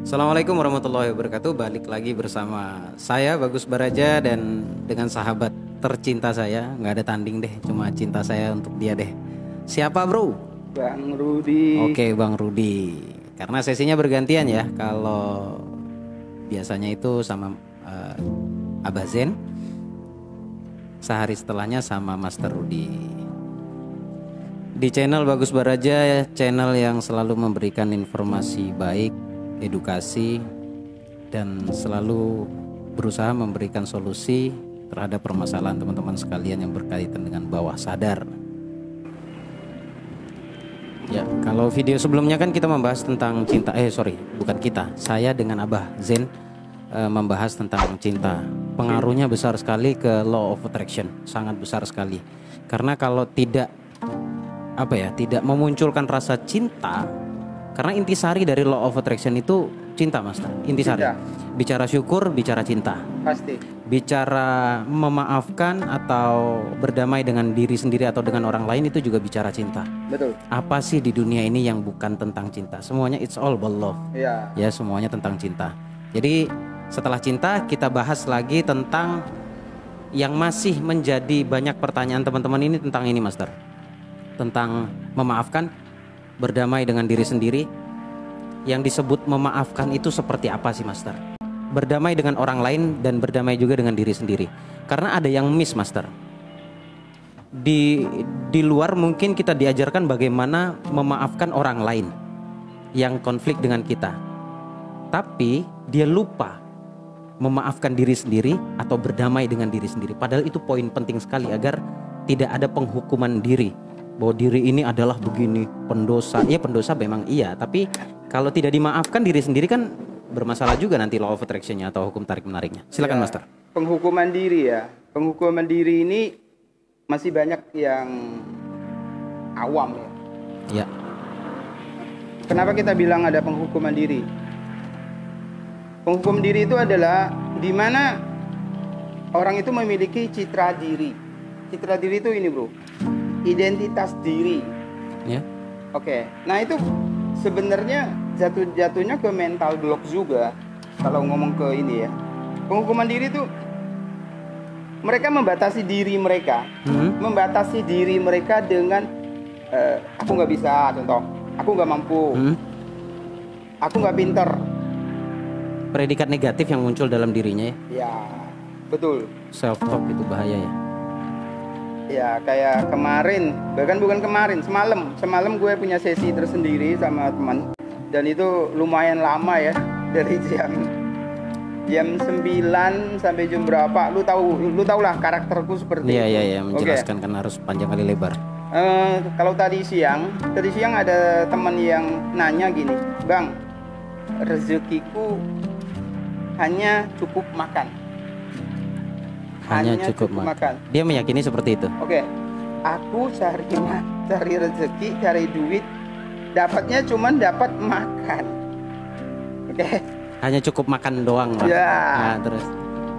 Assalamualaikum warahmatullahi wabarakatuh. Balik lagi bersama saya Bagus Baraja dan dengan sahabat tercinta saya. Nggak ada tanding deh, cuma cinta saya untuk dia deh. Siapa bro? Bang Rudi. Oke Bang Rudi. Karena sesinya bergantian ya. Kalau biasanya itu sama Abah Zen, sehari setelahnya sama Master Rudi. Di channel Bagus Baraja, channel yang selalu memberikan informasi baik, edukasi, dan selalu berusaha memberikan solusi terhadap permasalahan teman-teman sekalian yang berkaitan dengan bawah sadar. Ya, kalau video sebelumnya kan kita membahas tentang cinta. Bukan kita. Saya dengan Abah Zen membahas tentang cinta. Pengaruhnya besar sekali ke law of attraction, sangat besar sekali. Karena kalau tidak tidak memunculkan rasa cinta, karena intisari dari law of attraction itu cinta, Master. Intisari. Cinta. Bicara syukur, bicara cinta. Pasti. Bicara memaafkan atau berdamai dengan diri sendiri atau dengan orang lain itu juga bicara cinta. Betul. Apa sih di dunia ini yang bukan tentang cinta? Semuanya it's all about love. Iya. Ya, semuanya tentang cinta. Jadi setelah cinta kita bahas lagi tentang yang masih menjadi banyak pertanyaan teman-teman ini tentang ini, Master. Tentang memaafkan, berdamai dengan diri sendiri. Yang disebut memaafkan itu seperti apa sih, Master? Berdamai dengan orang lain dan berdamai juga dengan diri sendiri. Karena ada yang miss, Master. Di luar mungkin kita diajarkan bagaimana memaafkan orang lain yang konflik dengan kita. Tapi dia lupa memaafkan diri sendiri atau berdamai dengan diri sendiri. Padahal itu poin penting sekali agar tidak ada penghukuman diri. Bahwa diri ini adalah begini, pendosa. Ya pendosa memang iya, tapi kalau tidak dimaafkan diri sendiri kan bermasalah juga nanti law of attraction-nya atau hukum tarik menariknya. Silakan, Ya, Master. Penghukuman diri ya. Penghukuman diri ini masih banyak yang awam ya. Ya. Kenapa kita bilang ada penghukuman diri? Penghukum diri itu adalah di mana orang itu memiliki citra diri. Citra diri itu ini, Bro. Identitas diri. Ya. Oke. Nah, itu sebenarnya jatuhnya ke mental block juga kalau ngomong ke ini ya. Penghukuman diri itu mereka membatasi diri mereka, membatasi diri mereka dengan aku nggak bisa, contoh, aku nggak mampu, aku nggak pinter. Predikat negatif yang muncul dalam dirinya ya. Ya, betul. Self talk itu bahaya ya. Ya, kayak kemarin, bahkan bukan kemarin, semalam gue punya sesi tersendiri sama teman, dan itu lumayan lama ya, dari jam 9 sampai jam berapa. Lu tahu lah karakterku seperti itu. Iya, menjelaskan kan harus panjang kali lebar. Kalau tadi siang ada teman yang nanya gini, Bang, rezekiku hanya cukup makan. Hanya cukup makan. Dia meyakini seperti itu. Oke. Aku cari rezeki, cari duit, dapatnya cuman dapat makan. Oke. Hanya cukup makan doang lah. Ya. Nah, terus.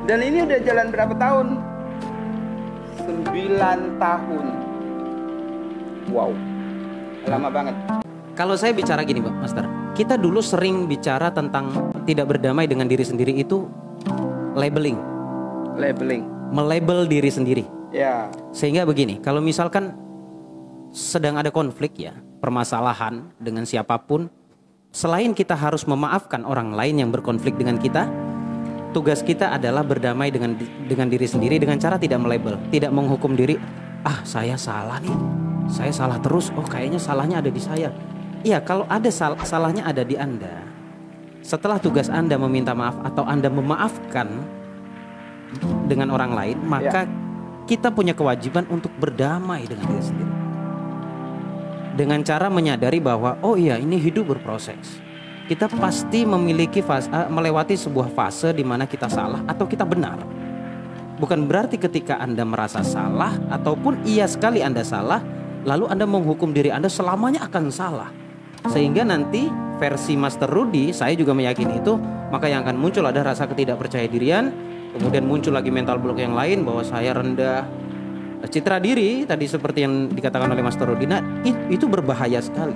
Dan ini udah jalan berapa tahun? 9 tahun. Wow. Lama banget. Kalau saya bicara gini, Pak Master. Kita dulu sering bicara tentang tidak berdamai dengan diri sendiri itu labeling. Melabel diri sendiri. Ya. Sehingga begini, kalau misalkan sedang ada konflik ya, permasalahan dengan siapapun, selain kita harus memaafkan orang lain yang berkonflik dengan kita, tugas kita adalah berdamai dengan diri sendiri dengan cara tidak melabel, tidak menghukum diri. Ah, saya salah nih. Saya salah terus. Oh, kayaknya salahnya ada di saya. Iya, kalau ada salahnya ada di Anda. Setelah tugas Anda meminta maaf atau Anda memaafkan dengan orang lain, maka kita punya kewajiban untuk berdamai dengan diri sendiri. Dengan cara menyadari bahwa oh iya, ini hidup berproses. Kita pasti memiliki melewati sebuah fase di mana kita salah atau kita benar. Bukan berarti ketika Anda merasa salah ataupun iya sekali Anda salah, lalu Anda menghukum diri Anda selamanya akan salah. Sehingga nanti versi Master Rudi, saya juga meyakini itu, maka yang akan muncul ada rasa ketidakpercayadirian, kemudian muncul lagi mental block yang lain bahwa saya rendah, citra diri tadi seperti yang dikatakan oleh Master Rudi. Nah, itu berbahaya sekali.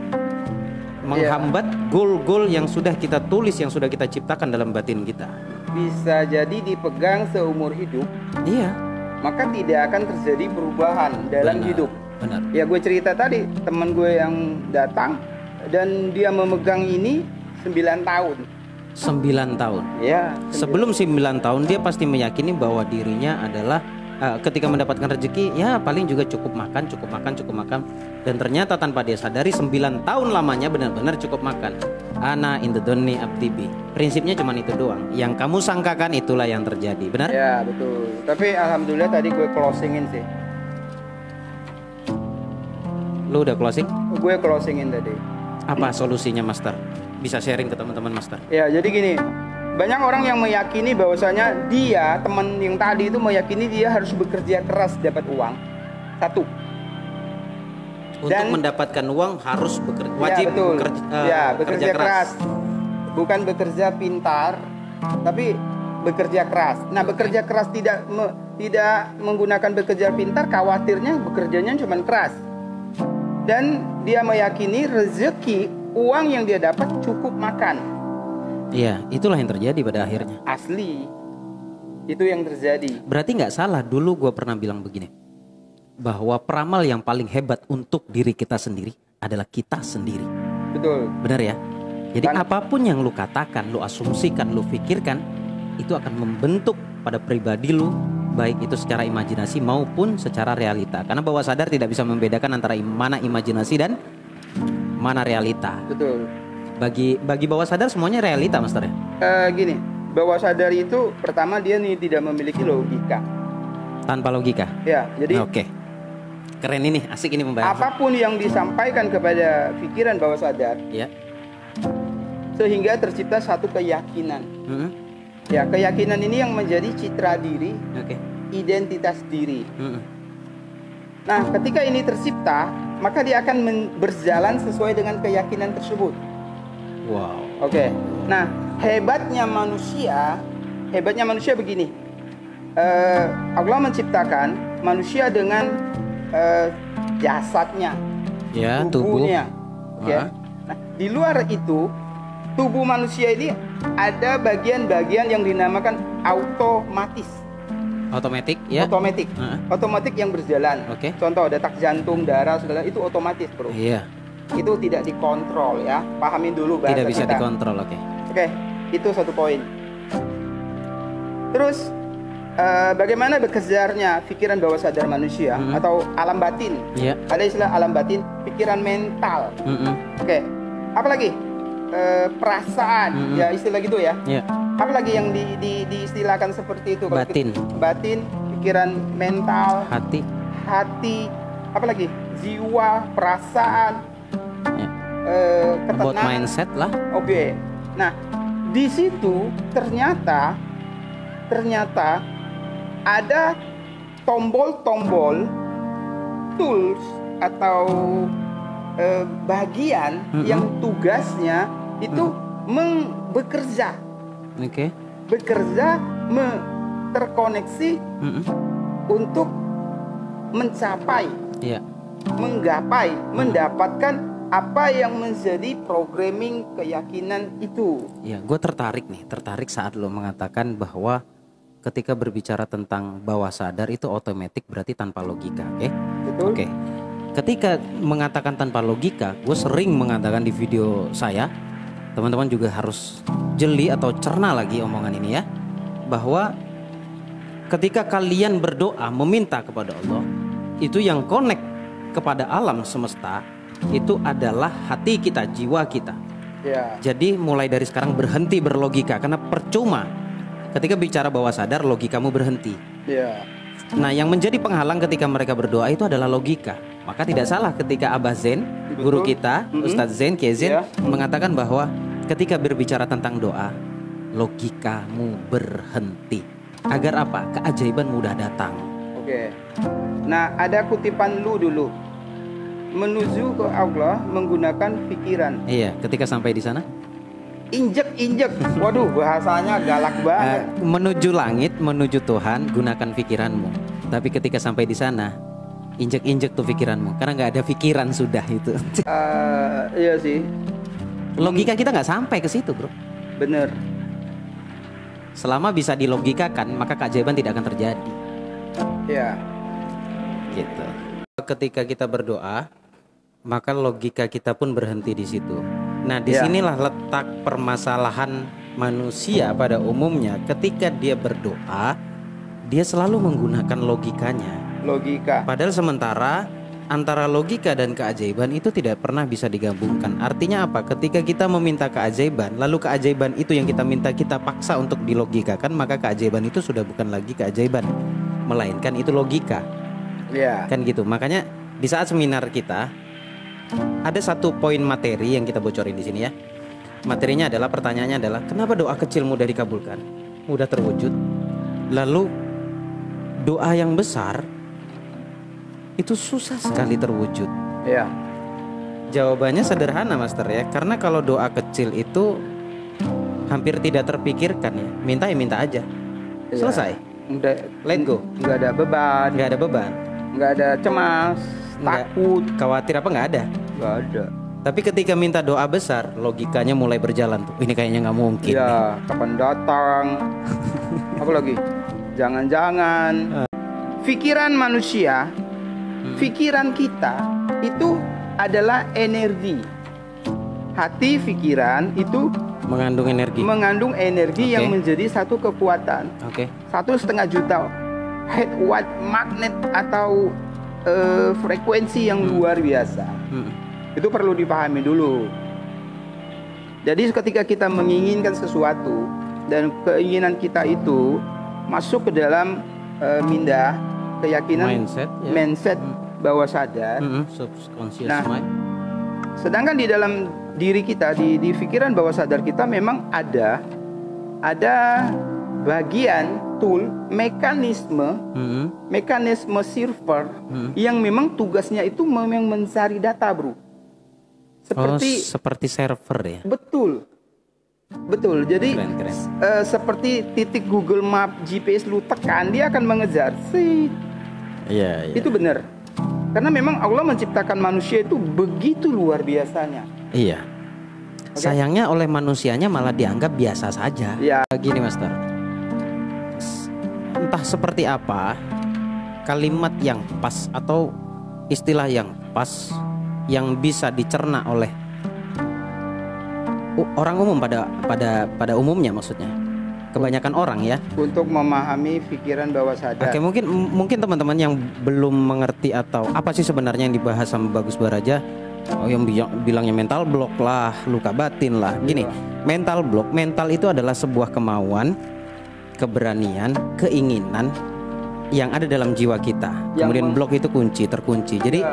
menghambat goal-goal yang sudah kita tulis, yang sudah kita ciptakan dalam batin kita. Bisa jadi dipegang seumur hidup, Iya. maka tidak akan terjadi perubahan dalam Benar, hidup. Benar. Ya gue cerita tadi, teman gue yang datang dan dia memegang ini 9 tahun. 9 tahun. Ya. Sebelum 9 tahun dia pasti meyakini bahwa dirinya adalah ketika mendapatkan rezeki ya paling juga cukup makan, dan ternyata tanpa dia sadari 9 tahun lamanya benar-benar cukup makan. Ana in the doni abdibi. Prinsipnya cuma itu doang. Yang kamu sangkakan itulah yang terjadi. Benar? Ya betul. Tapi alhamdulillah tadi gue closingin sih. Lu udah closing? Gue closingin tadi. Apa solusinya, Master? Bisa sharing ke teman-teman, Master. Ya jadi gini, banyak orang yang meyakini bahwasanya dia, teman yang tadi itu meyakini dia harus bekerja keras dapat uang. Satu. Untuk mendapatkan uang harus wajib ya, betul. Bekerja keras. Bukan bekerja pintar, tapi bekerja keras. Nah, bekerja keras tidak menggunakan bekerja pintar, khawatirnya bekerjanya cuma keras. Dan dia meyakini rezeki uang yang dia dapat cukup makan. Iya, itulah yang terjadi pada akhirnya. Asli, itu yang terjadi. Berarti nggak salah, dulu gue pernah bilang begini, bahwa peramal yang paling hebat untuk diri kita sendiri adalah kita sendiri. Betul. Benar ya? Jadi apapun yang lu katakan, lu asumsikan, lu pikirkan, itu akan membentuk pada pribadi lu, baik itu secara imajinasi maupun secara realita. Karena bawah sadar tidak bisa membedakan antara mana imajinasi dan mana realita. Betul. Bagi bawah sadar semuanya realita, Master ya? Gini, bawah sadar itu pertama dia nih tidak memiliki logika. Tanpa logika? Ya, jadi Oke. Keren ini, asik ini pembahasan. apapun yang disampaikan kepada pikiran bawah sadar, Ya. sehingga tercipta satu keyakinan. Ya, keyakinan ini yang menjadi citra diri, Oke. identitas diri. Nah, ketika ini tercipta, maka dia akan berjalan sesuai dengan keyakinan tersebut. Wow. Oke. Nah, hebatnya manusia begini. Allah menciptakan manusia dengan jasadnya, Ya, tubuhnya. Oke. Ah. Nah, di luar itu, tubuh manusia ini ada bagian-bagian yang dinamakan otomatis. Otomatis ya. Otomatik. Otomatik yang berjalan. Oke. Contoh detak jantung, darah segala itu otomatis, Bro. Iya. Itu tidak dikontrol ya. Pahamin dulu bahasa Tidak bisa kita. dikontrol, oke. Oke, itu satu poin. Terus bagaimana bekerjanya pikiran bawah sadar manusia atau alam batin? Iya. Ada istilah alam batin, pikiran mental. Oke, apalagi perasaan, ya istilah gitu ya. Iya. Apalagi yang diistilahkan seperti itu? Kalau Batin. batin, pikiran mental, Hati. apalagi jiwa, perasaan, Ya. About ketenangan. mindset lah. Oke. Nah, di situ ternyata ada tombol-tombol tools atau bagian yang tugasnya itu bekerja. Oke. Bekerja terkoneksi untuk mencapai, Iya. menggapai, mendapatkan apa yang menjadi programming keyakinan itu. Ya, gue tertarik saat lo mengatakan bahwa ketika berbicara tentang bawah sadar itu otomatis berarti tanpa logika, oke? Betul. Oke. Ketika mengatakan tanpa logika, gue sering mengatakan di video saya, teman-teman juga harus jeli atau cerna lagi omongan ini ya, bahwa ketika kalian berdoa meminta kepada Allah, itu yang connect kepada alam semesta itu adalah hati kita, jiwa kita. Ya. Jadi mulai dari sekarang berhenti berlogika, karena percuma ketika bicara bawah sadar logikamu berhenti. Ya. Nah, yang menjadi penghalang ketika mereka berdoa itu adalah logika. Maka tidak salah ketika Abah Zen, guru kita, Ustadz Zen, Kiai Zen, mengatakan bahwa ketika berbicara tentang doa, logikamu berhenti. Agar apa? Keajaiban mudah datang. Oke. Nah, ada kutipan lu dulu. Menuju ke Allah menggunakan pikiran. Iya, ketika sampai di sana, Injek. Waduh, bahasanya galak banget. menuju langit, menuju Tuhan, gunakan pikiranmu. Tapi ketika sampai di sana, injek tuh pikiranmu, karena nggak ada pikiran sudah itu. Iya sih. Logika kita nggak sampai ke situ, bro. Bener. Selama bisa dilogikakan, maka keajaiban tidak akan terjadi. Ya. Gitu. Ketika kita berdoa, maka logika kita pun berhenti di situ. Nah, disinilah letak permasalahan manusia pada umumnya. Ketika dia berdoa, dia selalu menggunakan logikanya. Logika. Padahal sementara antara logika dan keajaiban itu tidak pernah bisa digabungkan. Artinya apa? Ketika kita meminta keajaiban, lalu keajaiban itu yang kita minta kita paksa untuk dilogikakan, maka keajaiban itu sudah bukan lagi keajaiban, melainkan itu logika. Ya. Kan gitu. Makanya di saat seminar kita ada satu poin materi yang kita bocorin di sini ya. Materinya adalah, pertanyaannya adalah, kenapa doa kecil mudah dikabulkan, mudah terwujud, lalu doa yang besar itu susah sekali terwujud? Ya. Jawabannya sederhana, Master ya. Karena kalau doa kecil itu hampir tidak terpikirkan ya. Minta ya minta aja. Selesai. Let go. Nggak ada beban. Nggak ada beban. Nggak ada cemas, takut, khawatir apa, nggak ada. nggak ada. Tapi ketika minta doa besar, logikanya mulai berjalan tuh. Ini kayaknya nggak mungkin. Ya, kapan datang? Apa lagi? Jangan-jangan. Pikiran manusia, pikiran kita itu adalah energi. Hati, pikiran itu Mengandung energi. mengandung energi yang menjadi satu kekuatan. Oke. 1,5 juta head watt magnet atau frekuensi yang luar biasa. Itu perlu dipahami dulu. Jadi ketika kita menginginkan sesuatu dan keinginan kita itu masuk ke dalam minda, keyakinan, mindset bawah sadar. Subconscious Nah, mind. sedangkan di dalam diri kita, di pikiran bawah sadar kita memang ada bagian tool, mekanisme server yang memang tugasnya itu memang mencari data, bro. Seperti server ya. Betul. Jadi Keren. seperti titik Google Map, GPS lu tekan, dia akan mengejar. Iya. Itu benar. Karena memang Allah menciptakan manusia itu begitu luar biasanya. Iya. Sayangnya oleh manusianya malah dianggap biasa saja. Ya. Gini, Master. Entah seperti apa kalimat yang pas atau istilah yang pas yang bisa dicerna oleh orang umum pada umumnya, maksudnya kebanyakan orang ya, untuk memahami pikiran bawah sadar. Oke, mungkin teman-teman yang belum mengerti atau apa sih sebenarnya yang dibahas sama Bagus Baraja, yang bilangnya mental block lah, luka batin lah. Gini, mental block, mental itu adalah sebuah kemauan, keberanian, keinginan yang ada dalam jiwa kita. Kemudian block itu terkunci. Jadi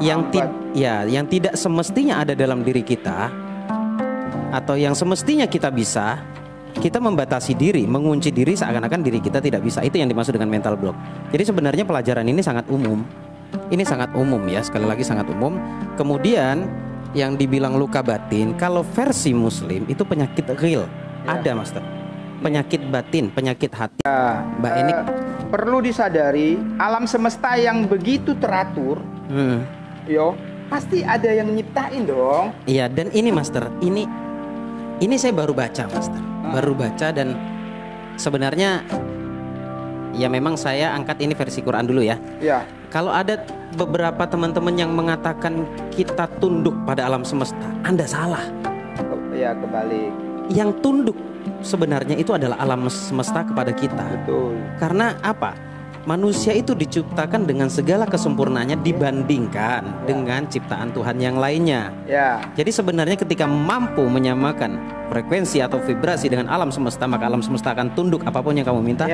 yang tidak semestinya ada dalam diri kita, atau yang semestinya kita bisa, kita membatasi diri, mengunci diri seakan-akan diri kita tidak bisa. Itu yang dimaksud dengan mental block. Jadi sebenarnya pelajaran ini sangat umum. Ini sangat umum ya, sekali lagi sangat umum. Kemudian yang dibilang luka batin, kalau versi Muslim itu penyakit real. Ada, Master. Penyakit batin, penyakit hati. Mbak Eni, perlu disadari, alam semesta yang begitu teratur, pasti ada yang nyiptain dong. Iya, dan ini Master, ini saya baru baca, Master. Baru baca, dan sebenarnya ya memang saya angkat ini versi Quran dulu ya. Ya. Kalau ada beberapa teman-teman yang mengatakan kita tunduk pada alam semesta, Anda salah. Ya, kebalik. Yang tunduk sebenarnya itu adalah alam semesta kepada kita. Betul. Karena apa? Manusia itu diciptakan dengan segala kesempurnaannya dibandingkan dengan ciptaan Tuhan yang lainnya. Ya. Jadi sebenarnya ketika mampu menyamakan frekuensi atau vibrasi dengan alam semesta, maka alam semesta akan tunduk apapun yang kamu minta,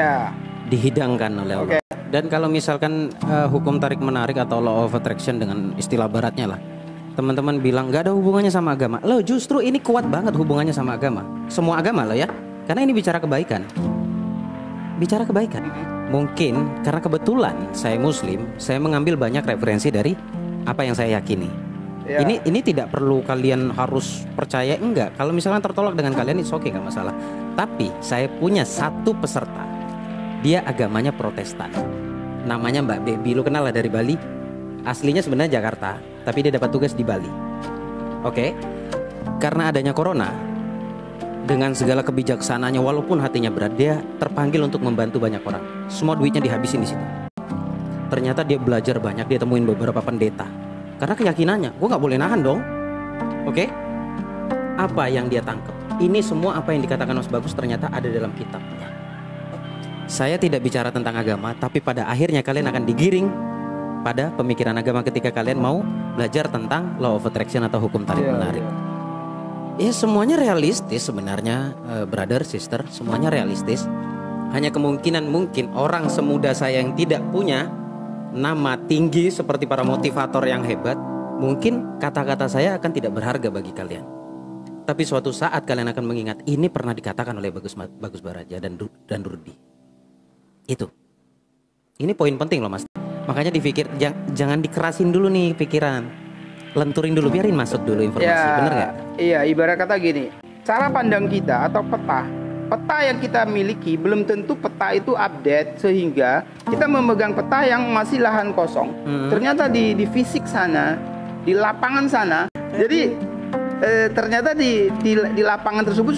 dihidangkan oleh Allah. Dan kalau misalkan hukum tarik menarik atau law of attraction dengan istilah baratnya lah, teman-teman bilang nggak ada hubungannya sama agama. Loh, justru ini kuat banget hubungannya sama agama. Semua agama loh ya, karena ini bicara kebaikan. Bicara kebaikan. Mungkin karena kebetulan saya Muslim, saya mengambil banyak referensi dari apa yang saya yakini. Ya. Ini tidak perlu kalian harus percaya, enggak. Kalau misalkan tertolak dengan kalian, it's okay, nggak masalah. Tapi saya punya satu peserta, dia agamanya Protestan. Namanya Mbak Bebi, lu kenal lah, dari Bali. Aslinya sebenarnya Jakarta, tapi dia dapat tugas di Bali. Oke. karena adanya corona, dengan segala kebijaksanaannya, walaupun hatinya berat, dia terpanggil untuk membantu banyak orang. Semua duitnya dihabisin di situ. Ternyata dia belajar banyak, dia temuin beberapa pendeta. Karena keyakinannya, gue nggak boleh nahan dong. Oke? Apa yang dia tangkap? Ini semua apa yang dikatakan Mas Bagus ternyata ada dalam kitabnya. Saya tidak bicara tentang agama, tapi pada akhirnya kalian akan digiring pada pemikiran agama ketika kalian mau belajar tentang law of attraction atau hukum tarik menarik. Ya semuanya realistis sebenarnya, brother, sister, semuanya realistis. Hanya kemungkinan mungkin orang semuda saya yang tidak punya nama tinggi seperti para motivator yang hebat, mungkin kata-kata saya akan tidak berharga bagi kalian. Tapi suatu saat kalian akan mengingat ini pernah dikatakan oleh Bagus Baraja dan Rudi. Itu. Ini poin penting loh Mas. Makanya dipikir jangan dikerasin dulu nih pikiran. Lenturin dulu, biarin masuk dulu informasi. Ya, bener gak? Iya, ibarat kata gini, cara pandang kita atau peta yang kita miliki belum tentu peta itu update, sehingga kita memegang peta yang masih lahan kosong. Ternyata di fisik sana, di lapangan sana, jadi ternyata di lapangan tersebut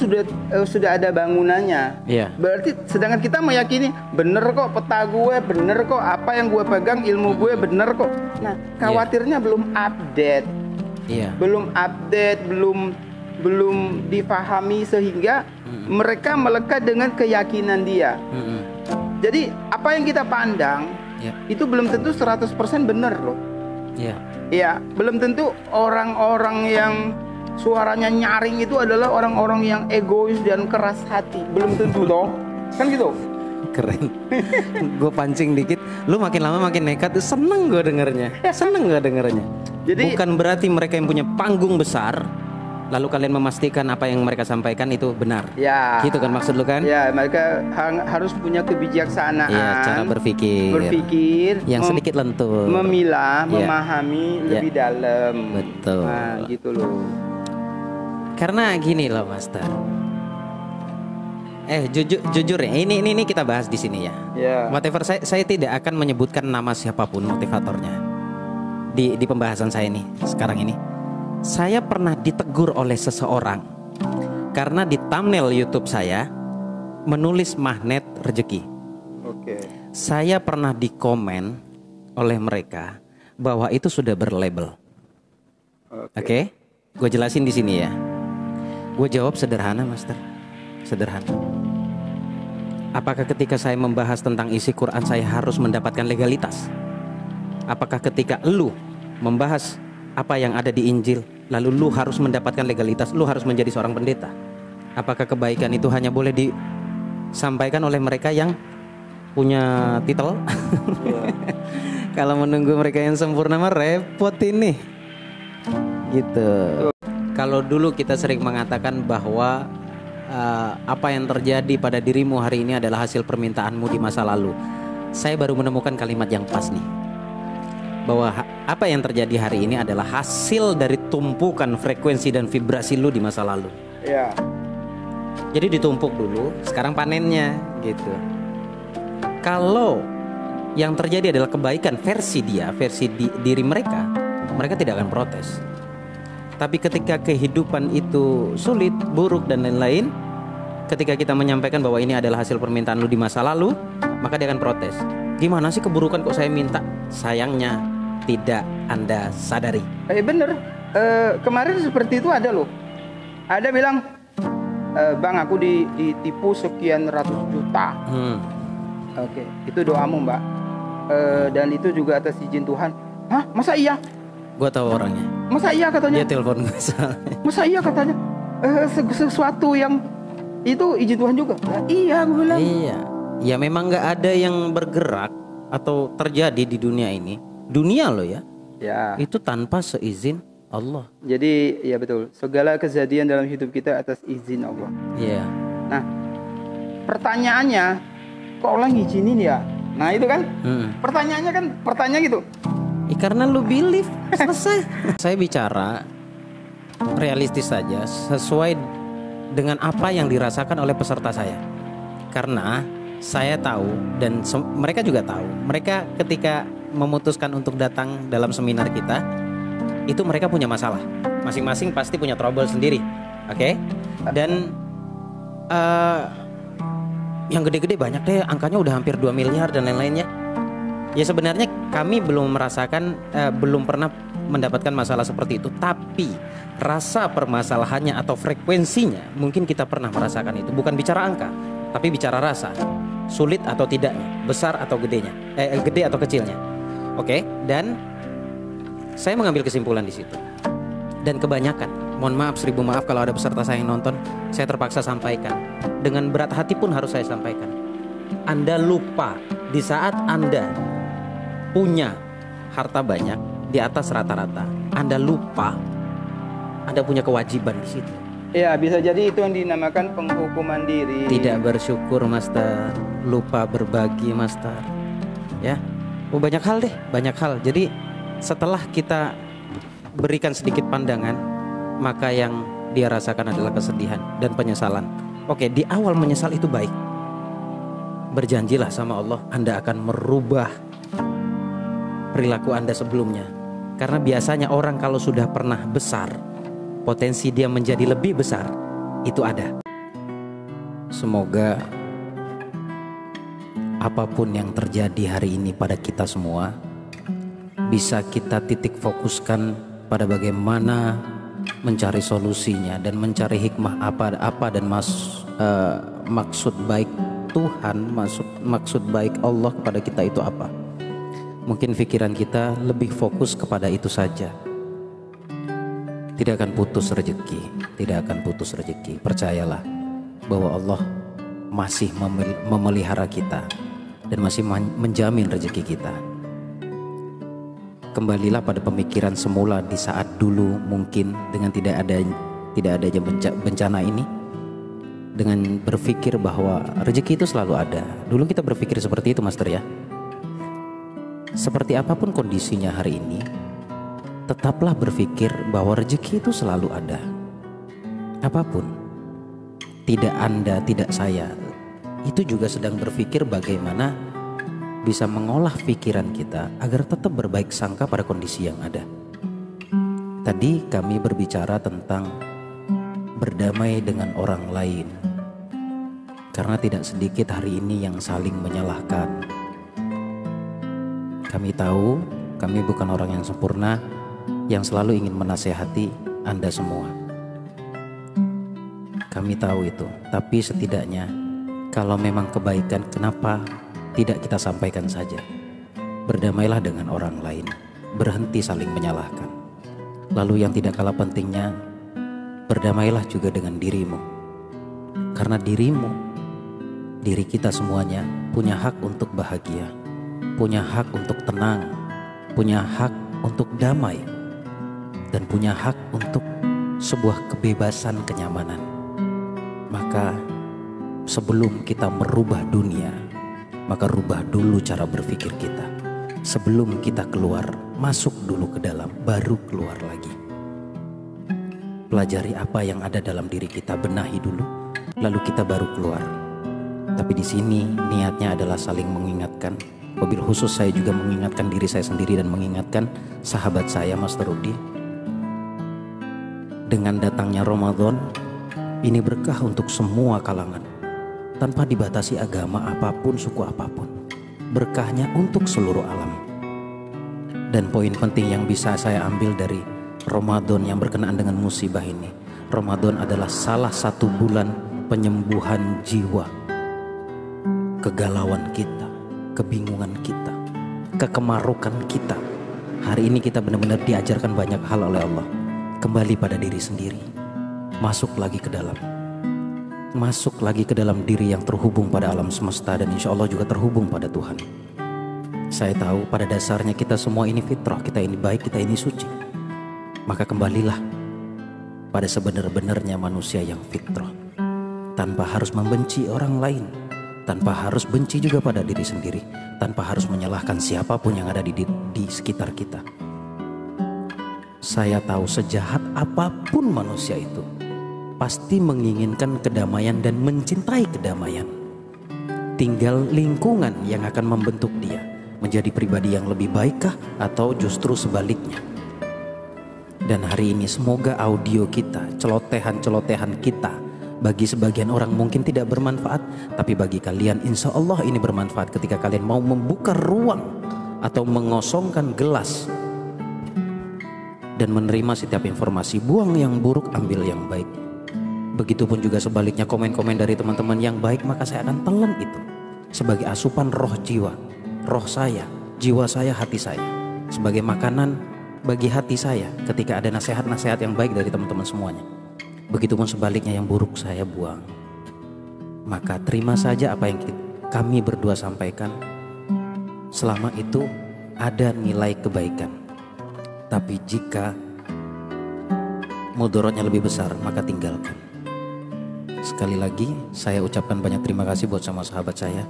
sudah ada bangunannya. Iya. Berarti sedangkan kita meyakini bener kok peta gue, bener kok apa yang gue pegang, ilmu gue bener kok. Nah, khawatirnya belum update. Iya. Belum update, belum dipahami sehingga mereka melekat dengan keyakinan dia. Jadi apa yang kita pandang itu belum tentu 100% benar loh. Iya. Iya, belum tentu orang-orang yang suaranya nyaring itu adalah orang-orang yang egois dan keras hati. Belum tentu toh. Kan gitu. Keren. Gue pancing dikit, lu makin lama makin nekat. Seneng gue dengernya. Jadi bukan berarti mereka yang punya panggung besar lalu kalian memastikan apa yang mereka sampaikan itu benar. Ya. Gitu kan maksud lu kan? Ya, mereka harus punya kebijaksanaan. Iya, cara berpikir yang sedikit lentur, memilah, memahami lebih dalam. Betul. Nah, gitu loh. Karena gini loh, Master. Jujur ya, ini kita bahas di sini ya. Whatever, saya tidak akan menyebutkan nama siapapun motivatornya di pembahasan saya ini sekarang ini. Saya pernah ditegur oleh seseorang karena di thumbnail YouTube saya menulis magnet rezeki. Saya pernah dikomen oleh mereka bahwa itu sudah berlabel. Oke, gue jelasin di sini ya. Gue jawab sederhana, Master. Sederhana. Apakah ketika saya membahas tentang isi Quran saya harus mendapatkan legalitas? Apakah ketika lu membahas apa yang ada di Injil lalu lu harus mendapatkan legalitas, lu harus menjadi seorang pendeta? Apakah kebaikan itu hanya boleh disampaikan oleh mereka yang punya titel? Kalau menunggu mereka yang sempurna mah repot ini. Gitu. Kalau dulu kita sering mengatakan bahwa apa yang terjadi pada dirimu hari ini adalah hasil permintaanmu di masa lalu. Saya baru menemukan kalimat yang pas nih. Bahwa apa yang terjadi hari ini adalah hasil dari tumpukan frekuensi dan vibrasi lu di masa lalu. Iya. Jadi ditumpuk dulu, sekarang panennya gitu. Kalau yang terjadi adalah kebaikan versi diri mereka tidak akan protes. Tapi ketika kehidupan itu sulit, buruk dan lain-lain, ketika kita menyampaikan bahwa ini adalah hasil permintaan lu di masa lalu, maka dia akan protes. Gimana sih keburukan kok saya minta? Sayangnya tidak Anda sadari. Bener. Kemarin seperti itu ada loh. Ada bilang, bang aku ditipu sekian ratus juta. Oke, itu doamu mbak. Dan itu juga atas izin Tuhan. Hah? Masa iya? Gue tahu orangnya. Masa iya katanya? Dia telepon gue soalnya. Masa iya katanya? Sesuatu yang itu izin Tuhan juga. Nah, iya gue bilang. Iya. Ya memang nggak ada yang bergerak atau terjadi di dunia ini. Dunia loh ya. Ya. Itu tanpa seizin Allah. Jadi ya betul. Segala kejadian dalam hidup kita atas izin Allah. Iya. Nah, pertanyaannya, kok Allah ngizinin ya? Nah itu kan. Pertanyaannya kan gitu. Karena lu believe, selesai. Saya bicara realistis saja, sesuai dengan apa yang dirasakan oleh peserta saya. Karena saya tahu dan mereka juga tahu. Mereka ketika memutuskan untuk datang dalam seminar kita, itu mereka punya masalah. Masing-masing pasti punya trouble sendiri. Oke? Dan yang gede-gede banyak deh, angkanya udah hampir 2 miliar dan lain-lainnya. Ya sebenarnya kami belum merasakan, belum pernah mendapatkan masalah seperti itu. Tapi rasa permasalahannya atau frekuensinya mungkin kita pernah merasakan itu. Bukan bicara angka, tapi bicara rasa. Sulit atau tidaknya, besar atau gedenya, gede atau kecilnya. Oke, dan saya mengambil kesimpulan di situ. Dan kebanyakan, mohon maaf, 1000 maaf kalau ada peserta saya yang nonton, saya terpaksa sampaikan. Dengan berat hati pun harus saya sampaikan. Anda lupa di saat Anda punya harta banyak di atas rata-rata, Anda lupa Anda punya kewajiban di situ. Ya, bisa jadi itu yang dinamakan penghukuman diri. Tidak bersyukur, Master. Lupa berbagi, Master. Ya, banyak hal deh, banyak hal. Jadi setelah kita berikan sedikit pandangan, maka yang dia rasakan adalah kesedihan dan penyesalan. Oke, di awal menyesal itu baik. Berjanjilah sama Allah, Anda akan merubah perilaku Anda sebelumnya. Karena biasanya orang kalau sudah pernah besar, potensi dia menjadi lebih besar itu ada. Semoga apapun yang terjadi hari ini pada kita semua bisa kita titik fokuskan pada bagaimana mencari solusinya dan mencari hikmah apa dan maksud baik Tuhan, maksud baik Allah kepada kita itu apa. Mungkin pikiran kita lebih fokus kepada itu saja. Tidak akan putus rezeki, tidak akan putus rezeki. Percayalah bahwa Allah masih memelihara kita dan masih menjamin rezeki kita. Kembalilah pada pemikiran semula di saat dulu mungkin dengan tidak adanya bencana ini, dengan berpikir bahwa rezeki itu selalu ada. Dulu kita berpikir seperti itu, Master, ya. Seperti apapun kondisinya hari ini, tetaplah berpikir bahwa rezeki itu selalu ada. Apapun, tidak Anda, tidak saya, itu juga sedang berpikir bagaimana bisa mengolah pikiran kita agar tetap berbaik sangka pada kondisi yang ada. Tadi kami berbicara tentang berdamai dengan orang lain, karena tidak sedikit hari ini yang saling menyalahkan. Kami tahu kami bukan orang yang sempurna yang selalu ingin menasehati Anda semua. Kami tahu itu, tapi setidaknya kalau memang kebaikan, kenapa tidak kita sampaikan saja? Berdamailah dengan orang lain, berhenti saling menyalahkan. Lalu yang tidak kalah pentingnya, berdamailah juga dengan dirimu. Karena dirimu, diri kita semuanya punya hak untuk bahagia, punya hak untuk tenang, punya hak untuk damai, dan punya hak untuk sebuah kebebasan, kenyamanan. Maka sebelum kita merubah dunia, maka rubah dulu cara berpikir kita. Sebelum kita keluar, masuk dulu ke dalam, baru keluar lagi. Pelajari apa yang ada dalam diri kita, benahi dulu, lalu kita baru keluar. Tapi di sini niatnya adalah saling mengingatkan. Wabil khusus saya juga mengingatkan diri saya sendiri dan mengingatkan sahabat saya, Master Rudi. Dengan datangnya Ramadan, ini berkah untuk semua kalangan. Tanpa dibatasi agama apapun, suku apapun. Berkahnya untuk seluruh alam. Dan poin penting yang bisa saya ambil dari Ramadan yang berkenaan dengan musibah ini, Ramadan adalah salah satu bulan penyembuhan jiwa. Kegalauan kita, kebingungan kita, kekemarukan kita. Hari ini kita benar-benar diajarkan banyak hal oleh Allah. Kembali pada diri sendiri. Masuk lagi ke dalam. Masuk lagi ke dalam diri yang terhubung pada alam semesta dan insya Allah juga terhubung pada Tuhan. Saya tahu pada dasarnya kita semua ini fitrah, kita ini baik, kita ini suci. Maka kembalilah pada sebenar-benarnya manusia yang fitrah, tanpa harus membenci orang lain, tanpa harus benci juga pada diri sendiri, tanpa harus menyalahkan siapapun yang ada di sekitar kita. Saya tahu sejahat apapun manusia itu, pasti menginginkan kedamaian dan mencintai kedamaian. Tinggal lingkungan yang akan membentuk dia menjadi pribadi yang lebih baikkah atau justru sebaliknya. Dan hari ini semoga audio kita, celotehan-celotehan kita, bagi sebagian orang mungkin tidak bermanfaat, tapi bagi kalian insya Allah ini bermanfaat ketika kalian mau membuka ruang atau mengosongkan gelas dan menerima setiap informasi. Buang yang buruk, ambil yang baik. Begitupun juga sebaliknya, komen-komen dari teman-teman yang baik, maka saya akan telan itu sebagai asupan roh jiwa, roh saya, jiwa saya, hati saya, sebagai makanan bagi hati saya ketika ada nasihat-nasihat yang baik dari teman-teman semuanya. Begitupun sebaliknya, yang buruk saya buang. Maka terima saja apa yang kami berdua sampaikan, selama itu ada nilai kebaikan. Tapi jika mudorotnya lebih besar, maka tinggalkan. Sekali lagi saya ucapkan banyak terima kasih buat sama sahabat saya.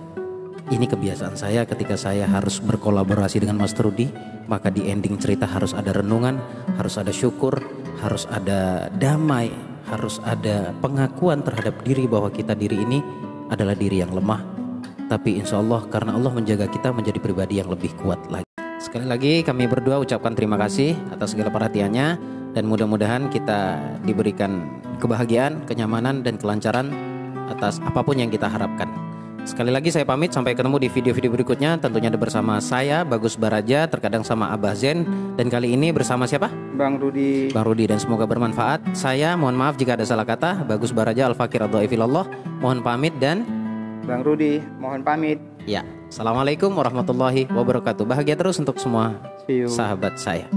Ini kebiasaan saya ketika saya harus berkolaborasi dengan Mas Trudy, maka di ending cerita harus ada renungan, harus ada syukur, harus ada damai, harus ada pengakuan terhadap diri bahwa diri ini adalah diri yang lemah. Tapi insya Allah karena Allah menjaga kita menjadi pribadi yang lebih kuat lagi. Sekali lagi kami berdua ucapkan terima kasih atas segala perhatiannya, dan mudah-mudahan kita diberikan kebahagiaan, kenyamanan, dan kelancaran atas apapun yang kita harapkan. Sekali lagi saya pamit, sampai ketemu di video-video berikutnya. Tentunya ada bersama saya Bagus Baraja, terkadang sama Abah Zen, dan kali ini bersama siapa? Bang Rudi. Bang Rudi, dan semoga bermanfaat. Saya mohon maaf jika ada salah kata. Bagus Baraja Al-Fakir Ad-Dhaifillallah mohon pamit, dan Bang Rudi mohon pamit. Ya, assalamualaikum warahmatullahi wabarakatuh. Bahagia terus untuk semua See you. sahabat saya.